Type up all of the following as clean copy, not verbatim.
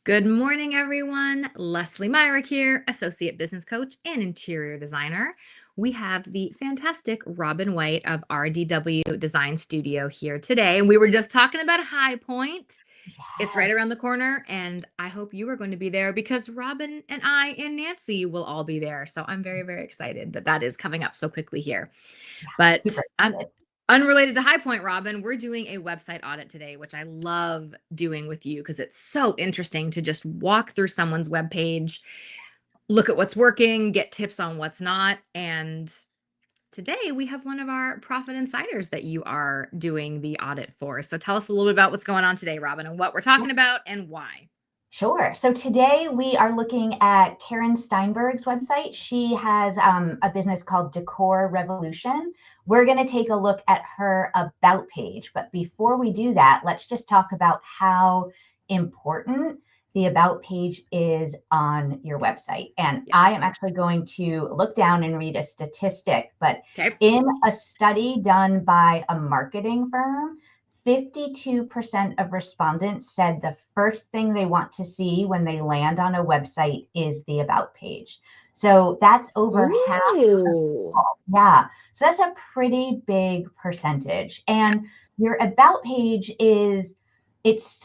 Good morning, everyone. Leslie Myrick here, Associate Business Coach and Interior Designer. We have the fantastic Robin White of RDW Design Studio here today. And we were just talking about High Point. It's right Yes. around the corner, and I hope you are going to be there because Robin and I and Nancy will all be there. So I'm very, very excited that that is coming up so quickly here. Yeah, But super excited. unrelated to High Point, Robin, we're doing a website audit today, which I love doing with you because it's so interesting to just walk through someone's webpage, look at what's working, get tips on what's not. And today we have one of our profit insiders that you are doing the audit for. So tell us a little bit about what's going on today, Robin, and what we're Yeah, talking about and why. sure. So today we are looking at Karen Steinberg's website. She has a business called Decor Revolution. We're going to take a look at her about page. But before we do that, let's just talk about how important the about page is on your website. And Yeah. I am actually going to look down and read a statistic, but Okay. in a study done by a marketing firm, 52% of respondents said the first thing they want to see when they land on a website is the about page. So that's over half of Ooh. people. Yeah. So that's a pretty big percentage. Yeah. And your about page is it's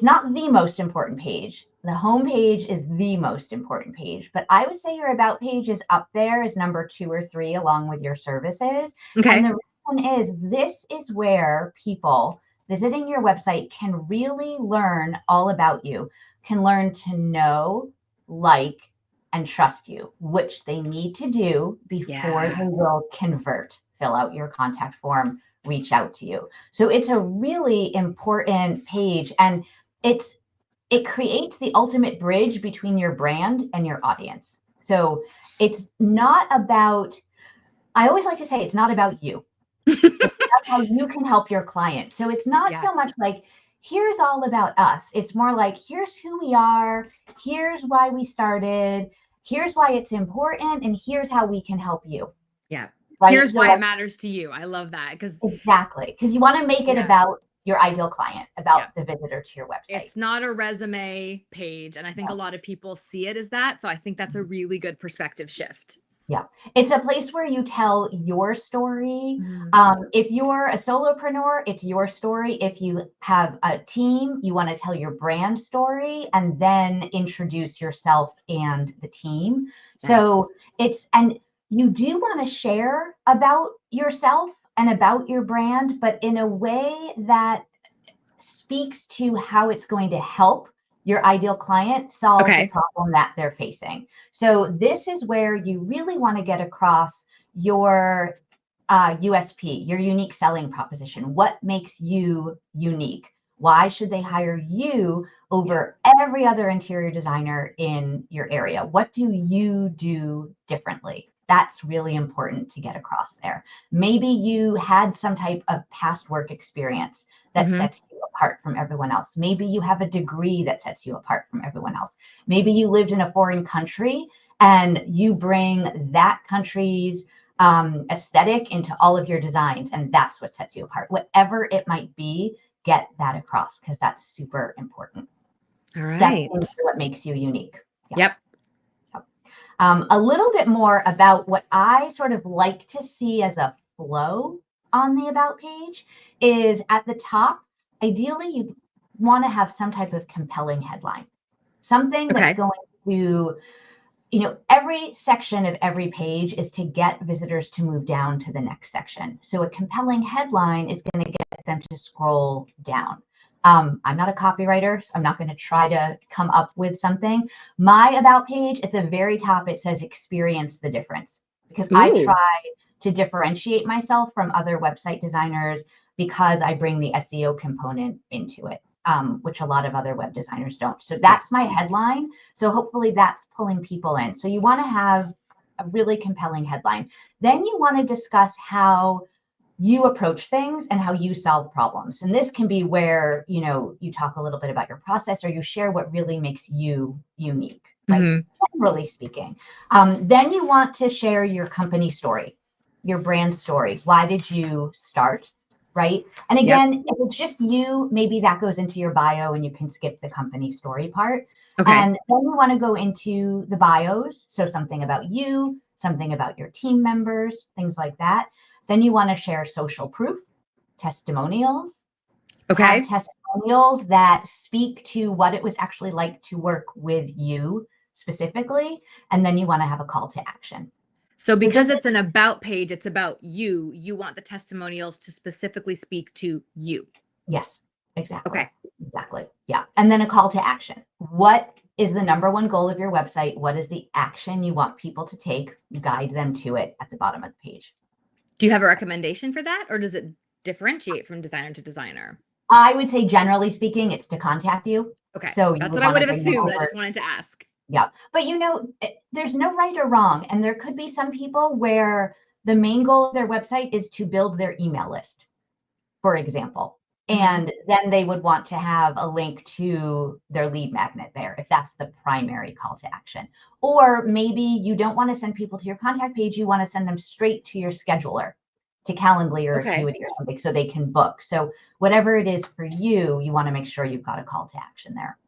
not the most important page. The home page is the most important page, but I would say your about page is up there as number 2 or 3 along with your services. And Okay. the is this is where people visiting your website can really learn all about you, can learn to know, like, and trust you, which they need to do before Yeah. they will convert, fill out your contact form, reach out to you. So it's a really important page, and it creates the ultimate bridge between your brand and your audience. So it's not about, I always like to say, it's not about you. It's about how you can help your client. So it's not Yeah. so much like, here's all about us. It's more like, here's who we are, here's why we started, here's why it's important, and here's how we can help you. Yeah. Right. Here's So, why it like, matters to you. I love that because, exactly. Because you want to make it yeah. about your ideal client, Yeah. about the visitor to your website. It's not a resume page. And I think a lot of people see it as that. So I think that's a No. really good perspective shift. Yeah, it's a place where you tell your story. Mm, If you're a solopreneur, it's your story. If you have a team, you want to tell your brand story and then introduce yourself and the team. yes. So and you do want to share about yourself and about your brand, but in a way that speaks to how it's going to help your ideal client solve the Okay. problem that they're facing. So this is where you really want to get across your USP, your unique selling proposition. What makes you unique? Why should they hire you Yeah. over every other interior designer in your area? What do you do differently? That's really important to get across there. Maybe you had some type of past work experience that Hmm. sets you apart from everyone else. Maybe you have a degree that sets you apart from everyone else. Maybe you lived in a foreign country and you bring that country's aesthetic into all of your designs, and that's what sets you apart. Whatever it might be, get that across because that's super important. All Step into right. what makes you unique. Yeah. Yep. A little bit more about what I sort of like to see as a flow on the About page is at the top, ideally, you want to have some type of compelling headline, something that's Okay. going to, every section of every page is to get visitors to move down to the next section. So a compelling headline is going to get them to scroll down. I'm not a copywriter, so I'm not going to try to come up with something. My about page at the very top, it says experience the difference because I try Ooh. to differentiate myself from other website designers because I bring the SEO component into it, which a lot of other web designers don't. So Yeah. that's my headline. So hopefully that's pulling people in. So you want to have a really compelling headline. Then you want to discuss how you approach things and how you solve problems. And this can be where, you talk a little bit about your process or you share what really makes you unique, right? Hmm. Generally speaking. Then you want to share your company story, your brand story. Why did you start? right? And Yep. again, if it's just you, maybe that goes into your bio and you can skip the company story part. Okay. And then you want to go into the bios. So something about you, something about your team members, things like that. Then you want to share social proof, testimonials, have Okay. testimonials that speak to what it was actually like to work with you specifically. And then you want to have a call to action. So So because just it's an about page, it's about you. You want the testimonials to specifically speak to you. yes, exactly. Okay. Exactly. Yeah. And then a call to action. What is the number one goal of your website? What is the action you want people to take? Guide them to it at the bottom of the page. Do you have a recommendation for that, or does it differentiate from designer to designer? I would say, generally speaking, it's to contact you. Okay. So you That's would what I want would to have bring them assumed. I over. just wanted to ask. Yeah. But there's no right or wrong. And there could be some people where the main goal of their website is to build their email list, for example. Hmm. And then they would want to have a link to their lead magnet there if that's the primary call to action. Or maybe you don't want to send people to your contact page, you want to send them straight to your scheduler, to Calendly or Okay. Acuity or something, so they can book. So whatever it is for you, you want to make sure you've got a call to action there.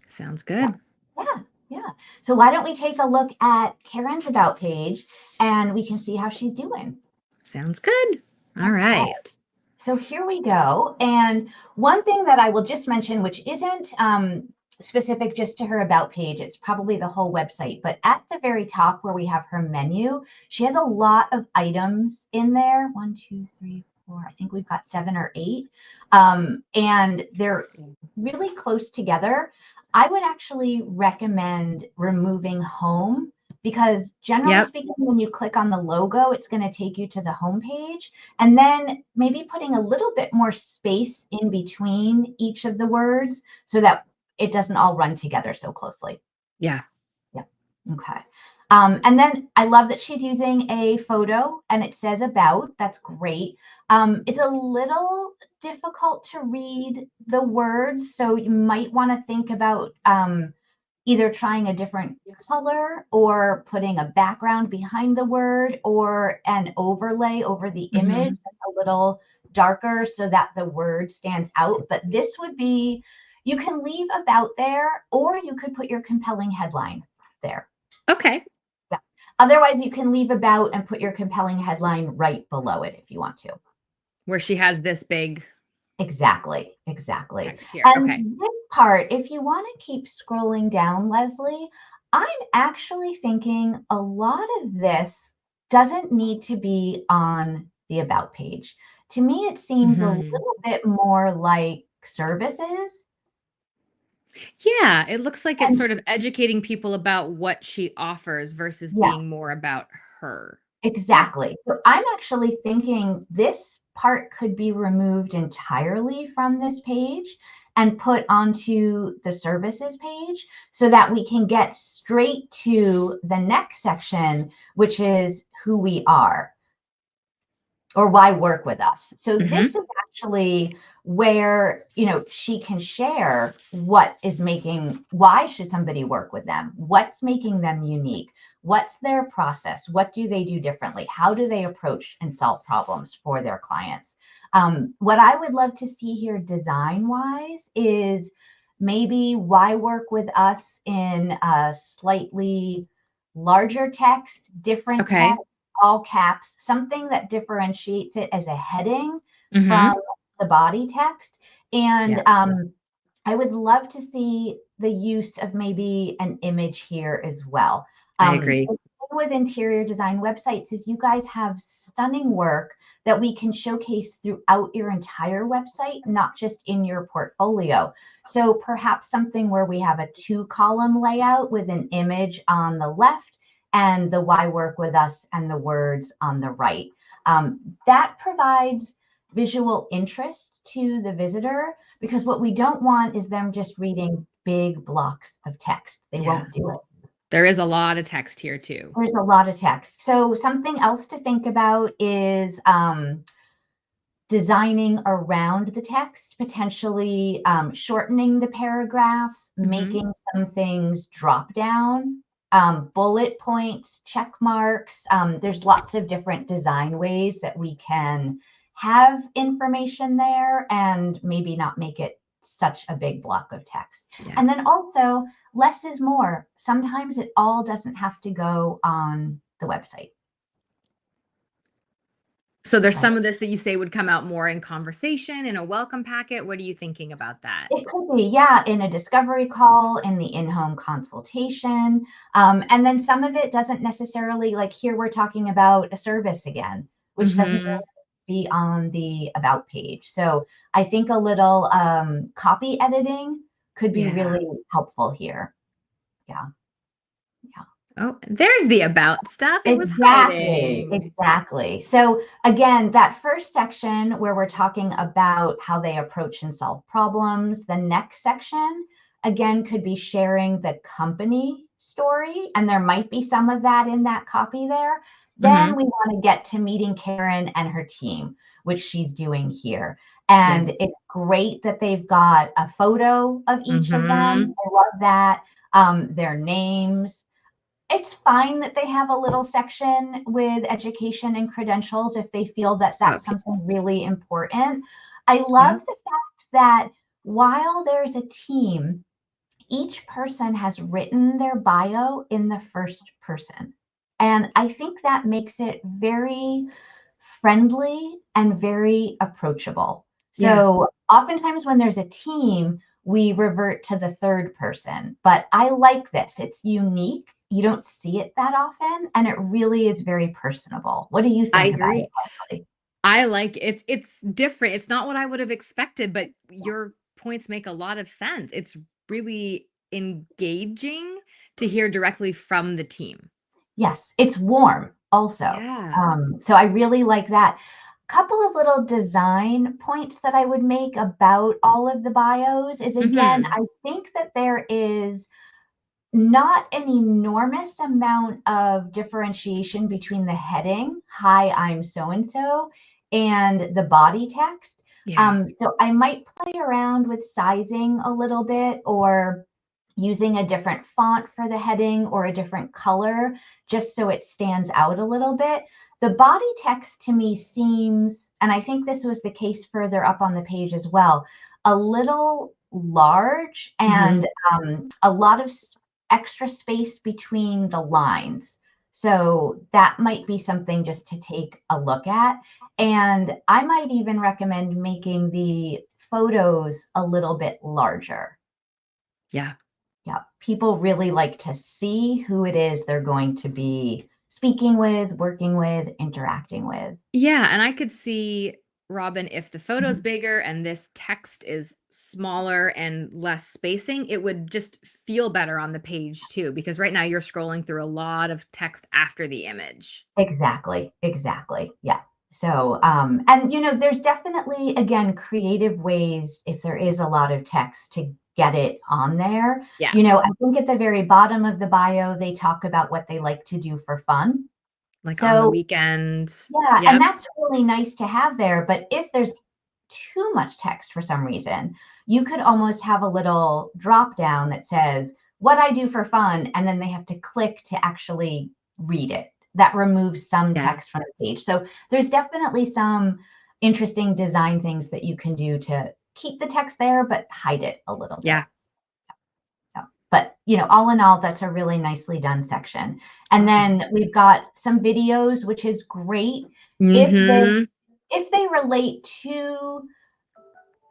Sounds Yeah. good. Yeah. Yeah. So why don't we take a look at Karen's about page and we can see how she's doing? Sounds good. All Okay. right. So here we go. And one thing that I will just mention, which isn't specific just to her about page, it's probably the whole website, but at the very top where we have her menu, she has a lot of items in there. 1, 2, 3, 4. I think we've got 7 or 8. And they're really close together. I would actually recommend removing home because generally Yep. speaking, when you click on the logo, it's going to take you to the home page. And then maybe putting a little bit more space in between each of the words so that it doesn't all run together so closely. Yeah. Yeah. Okay. And then I love that she's using a photo and it says about. That's great. It's a little difficult to read the words, so you might want to think about either trying a different color or putting a background behind the word or an overlay over the image Hmm. that's a little darker so that the word stands out. But this would be, you can leave about there, or you could put your compelling headline there. Okay. Yeah. Otherwise, you can leave about and put your compelling headline right below it if you want to. Where she has this big Exactly, exactly. text here. Okay. And this part, if you want to keep scrolling down, Leslie, I'm actually thinking a lot of this doesn't need to be on the About page. To me, it seems a Hmm. little bit more like services. Yeah. It looks like it's And sort of educating people about what she offers versus yes, being more about her. Yeah. exactly. So I'm actually thinking this part could be removed entirely from this page and put onto the services page so that we can get straight to the next section, which is who we are or why work with us. So this Hmm. is actually where, she can share what is making, why should somebody work with them? What's making them unique? What's their process? What do they do differently? How do they approach and solve problems for their clients? What I would love to see here design wise is maybe why work with us in a slightly larger text, different text, Okay. all caps, something that differentiates it as a heading from Hmm. the body text. And Yeah. I would love to see the use of maybe an image here as well. I agree. The thing with interior design websites is you guys have stunning work that we can showcase throughout your entire website, not just in your portfolio. So perhaps something where we have a 2-column layout with an image on the left and the why work with us and the words on the right. That provides visual interest to the visitor because what we don't want is them just reading big blocks of text. They Yeah. won't do it. There is a lot of text here too. There's a lot of text. So something else to think about is designing around the text, potentially shortening the paragraphs, Hmm. making some things drop down, bullet points, check marks. There's lots of different design ways that we can have information there and maybe not make it such a big block of text. Yeah. And then also, less is more. Sometimes it all doesn't have to go on the website, So there's right? some of this that you say would come out more in conversation, in a welcome packet. What are you thinking about that? It could be, yeah, in a discovery call, in the in-home consultation. And then some of it doesn't necessarily, like here we're talking about a service again, which doesn't Mm-hmm. really be on the about page. So I think a little copy editing could be Yeah. really helpful here. Yeah, yeah. Oh, there's the about stuff. It was Exactly, hiding. exactly. So again, that first section where we're talking about how they approach and solve problems, the next section again could be sharing the company story, and there might be some of that in that copy there. Mm-hmm. Then we want to get to meeting Karen and her team, which she's doing here. Yeah. And it's great that they've got a photo of each of Mm-hmm. them. I love that. Their names. It's fine that they have a little section with education and credentials if they feel that Show that's up here. something really important. I love Yeah. the fact that while there's a team, each person has written their bio in the first person. And I think that makes it very friendly and very approachable. Yeah. So oftentimes when there's a team, we revert to the third person. But I like this. It's unique. You don't see it that often, and it really is very personable. What do you I think about it, agree. Leslie? I like it's different. It's not what I would have expected, but your points make a lot of sense. It's really engaging to hear directly from the team. Yes, it's warm also. Yeah. So I really like that. Couple of little design points that I would make about all of the bios is, again, Mhm. I think that there is not an enormous amount of differentiation between the heading, "Hi, I'm so and so," and the body text. Yeah. So I might play around with sizing a little bit, or using a different font for the heading or a different color just so it stands out a little bit. The body text to me seems, and I think this was the case further up on the page as well, a little large, and Mhm. a lot of extra space between the lines. So that might be something just to take a look at. And I might even recommend making the photos a little bit larger. Yeah. Yeah, people really like to see who it is they're going to be speaking with, working with, interacting with. Yeah, and I could see, Robin, if the photo's Mhm. bigger and this text is smaller and less spacing, it would just feel better on the page too, because right now you're scrolling through a lot of text after the image. Exactly, exactly. Yeah. So, and there's definitely, again, creative ways if there is a lot of text to get it on there. Yeah. I think at the very bottom of the bio, they talk about what they like to do for fun. Like on the So, weekend. yeah, and Yep. that's really nice to have there. But if there's too much text for some reason, you could almost have a little drop down that says, "What I do for fun," and then they have to click to actually read it. That removes some Yeah. text from the page. So there's definitely some interesting design things that you can do to keep the text there, but hide it a little bit. Yeah. Yeah. But all in all, that's a really nicely done section. And Awesome. then we've got some videos, which is great if they Mhm. if they relate to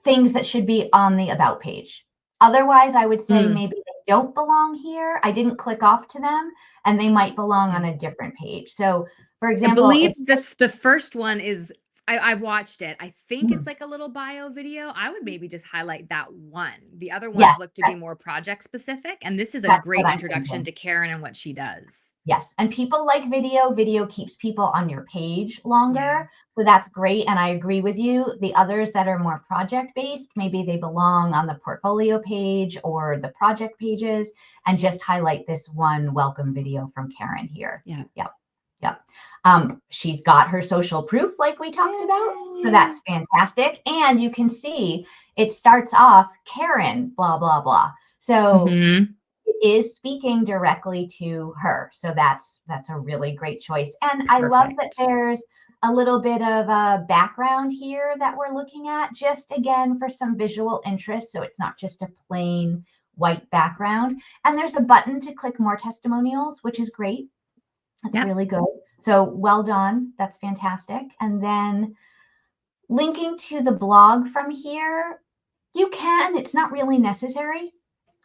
things that should be on the about page. Otherwise, I would say Mm. maybe they don't belong here. I didn't click off to them, and they might belong Yeah. on a different page. So, for I example, if believe the first one is I've watched it. I think it's Mhm. like a little bio video. I would maybe just highlight that one. The other Yes, ones look to be more project specific, and this is a that's what great I'm introduction thinking. to Karen and what she does. Yes, and people like video. Video keeps people on your page Yeah. longer, so that's great, and I agree with you. The others that are more project-based, maybe they belong on the portfolio page or the project pages, and just highlight this one welcome video from Karen here. Yeah. Yep, yep. She's got her social proof like we talked about, so Yay. that's fantastic, and you can see it starts off Karen blah, blah, blah. So Mhm. is speaking directly to her. So that's a really great choice. And I love that Perfect. there's a little bit of a background here that we're looking at, just again for some visual interest. So it's not just a plain white background. And there's a button to click more testimonials, which is great. That's Yep. really good. So well done. That's fantastic. And then linking to the blog from here, you can, it's not really necessary.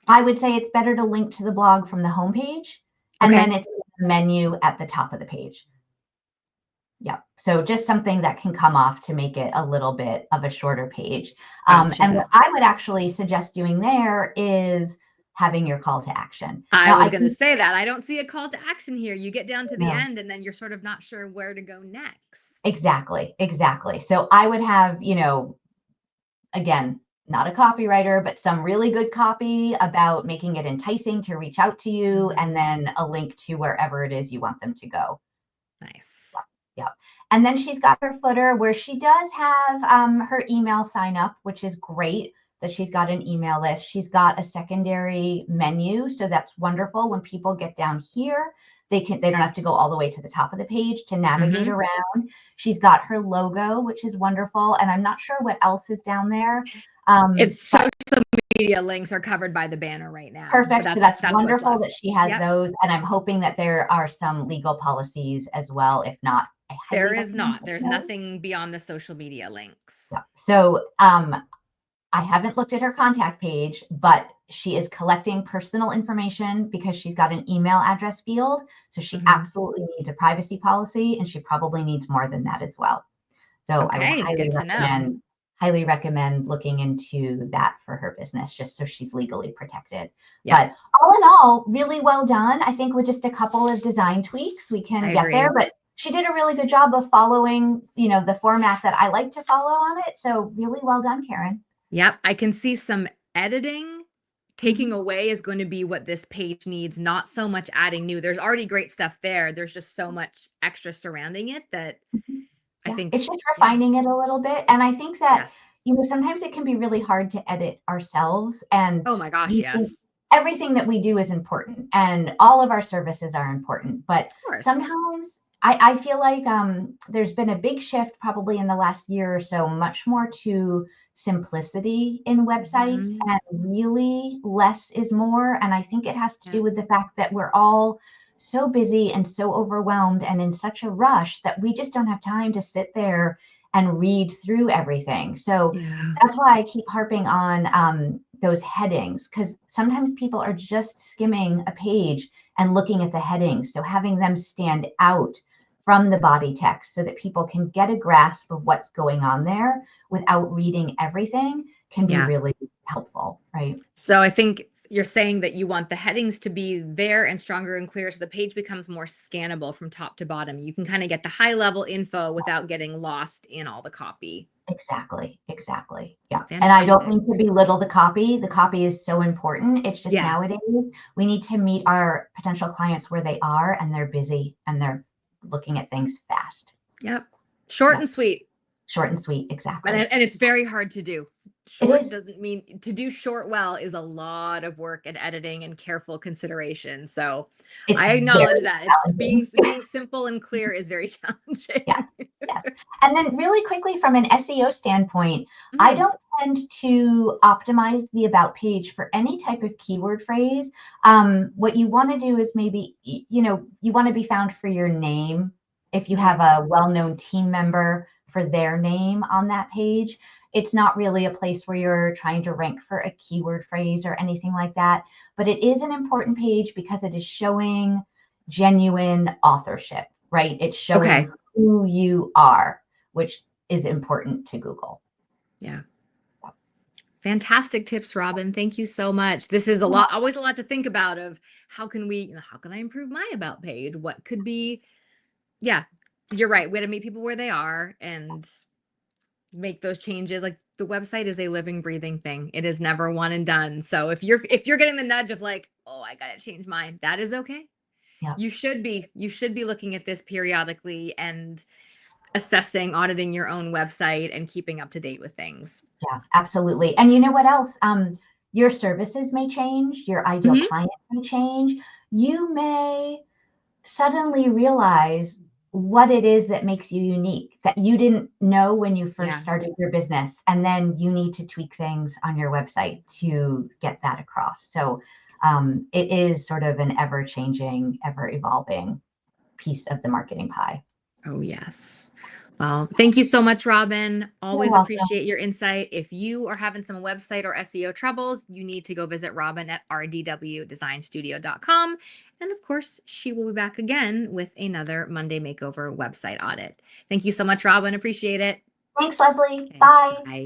I would say it's better to link to the blog from the homepage, and then Okay. it's the menu at the top of the page. Yep. So just something that can come off to make it a little bit of a shorter page. And what Gotcha. I would actually suggest doing there is having your call to action. I Now, was I going to think, say that. I don't see a call to action here. You get down to the no, end and then you're sort of not sure where to go next. exactly, exactly. So I would have, again, not a copywriter, but some really good copy about making it enticing to reach out to you, and Mhm. then a link to wherever it is you want them to go. Nice. Yep. And then she's got her footer where she does have her email sign up, which is great that she's got an email list. She's got a secondary menu. So that's wonderful. When people get down here, they don't have to go all the way to the top of the page to navigate Hmm. around. She's got her logo, which is wonderful. And I'm not sure what else is down there. It's But social media links are covered by the banner right now, but perfect. So that's that's what's wonderful left. that she has Yep. those. And I'm hoping that there are some legal policies as well. If not, I There highly is recommend not. There's those. nothing beyond the social media links. Yeah. So I haven't looked at her contact page, but she is collecting personal information because she's got an email address field. So she Hmm. absolutely needs a privacy policy, and she probably needs more than that as well. So I would Okay, good to know. highly recommend looking into that for her business, just so she's legally protected. Yep, But all in all, really well done. I think with just a couple of design tweaks, we I can get there. agree. But she did a really good job of following, the format that I like to follow on it. So really well done, Karen. Yep, I can see some editing. Taking Mhm. away is going to be what this page needs, not so much adding new. There's already great stuff there. There's just so much extra surrounding it that Mhm. I Yeah, think, it's just yeah, refining it a little bit, and I think that, yes. sometimes it can be really hard to edit ourselves, and Oh my gosh, we think yes. everything that we do is important, and all of our services are important, but Of course. sometimes I feel like, there's been a big shift probably in the last year or so, much more to simplicity in websites, Mhm. and really less is more, and I think it has to Yeah. do with the fact that we're all so busy and so overwhelmed and in such a rush that we just don't have time to sit there and read through everything. So Yeah. that's why I keep harping on those headings, because sometimes people are just skimming a page and looking at the headings. So having them stand out from the body text so that people can get a grasp of what's going on there without reading everything can be Yeah. really helpful, right? So I think you're saying that you want the headings to be there and stronger and clear so the page becomes more scannable from top to bottom. You can kind of get the high level info without getting lost in all the copy. Exactly, exactly. Yeah. And I don't Fantastic. mean to belittle the copy. The copy is so important. It's just Yeah. nowadays we need to meet our potential clients where they are, and they're busy and they're looking at things fast. Yep. Short Yeah. and sweet. Short and sweet. And Exactly. and it's very hard to do. It Short is. doesn't mean to do short well is a lot of work and editing and careful consideration. So It's I acknowledge very that. It's challenging. being simple and clear is very challenging. Yes, yes. And then really quickly from an SEO standpoint, I Mhm. don't tend to optimize the about page for any type of keyword phrase. What you want to do is maybe, you want to be found for your name. If you have Okay. a well-known team member for their name on that page, it's not really a place where you're trying to rank for a keyword phrase or anything like that. But it is an important page because it is showing genuine authorship, right? It's showing Okay. who you are, which is important to Google. Yeah. Fantastic tips, Robin. Thank you so much. This is a lot, always a lot to think about of how can I improve my about page? What could be, yeah, you're right. Way to meet people where they are and make those changes. Like the website is a living, breathing thing. It is never one and done. So if you're getting the nudge of like, oh, I gotta change mine, that is okay. Yeah, You should be looking at this periodically and assessing, auditing your own website and keeping up to date with things. yeah, absolutely. And you know what else? Your services may change, your ideal Mhm. client may change. You may suddenly realize what it is that makes you unique that you didn't know when you first Yeah. started your business. And then you need to tweak things on your website to get that across. So it is sort of an ever changing, ever evolving piece of the marketing pie. Oh, yes. Well, thank you so much, Robin. You're Always welcome. appreciate your insight. If you are having some website or SEO troubles, you need to go visit Robin at rdwdesignstudio.com. And of course, she will be back again with another Monday Makeover website audit. Thank you so much, Robin. Appreciate it. Thanks, Leslie. Okay, Bye. bye.